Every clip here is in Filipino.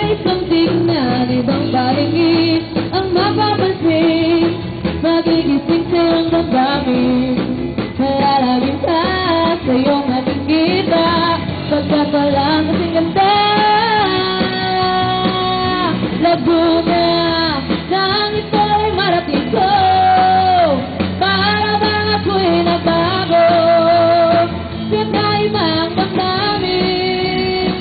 isang tingnan, ibang balingin ang mapapansin. Magigising sa'yong damdamin, malalagin ka sa iyong nakikita. Pagkat walang kasing ganda, Laguna, nang ito'y marating ko. Para bang ako'y nagbago, kakaibang damdamin.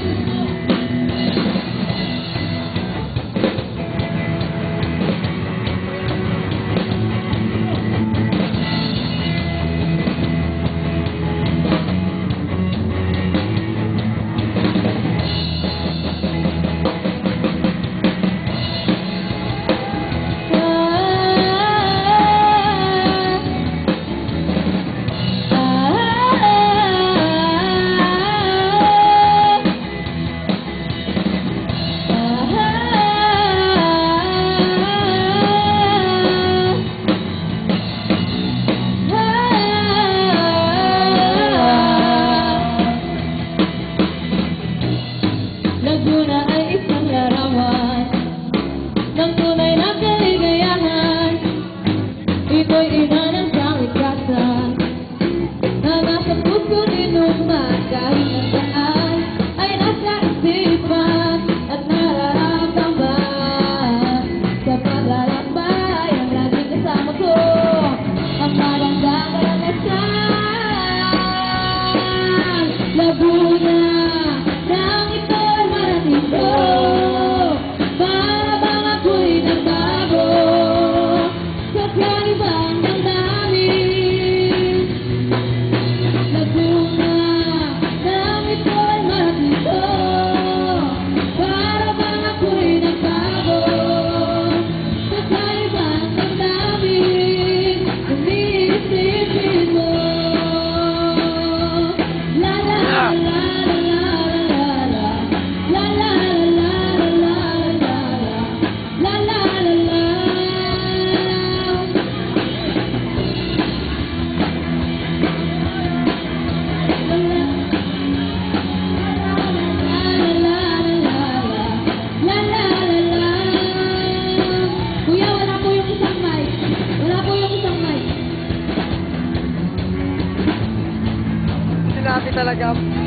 Laguna ay isang larawan ng tunay na kaligayahan. Ito'y ina ng sangikasan na nasa puso ninuman. Kahit nasaan ay nasa isipan at nararamdaman. Sa paglalakbay ang laging kasama ko, ang magandang karanasan. Laguna, nang ito'y marating ko, para bang ako'y nagbago, kakaibang damdamin. Laguna, nang ito'y marating ko, para bang ako'y nagbago, kakaibang damdamin. Iniisipin mo, la la la Sinabi talaga.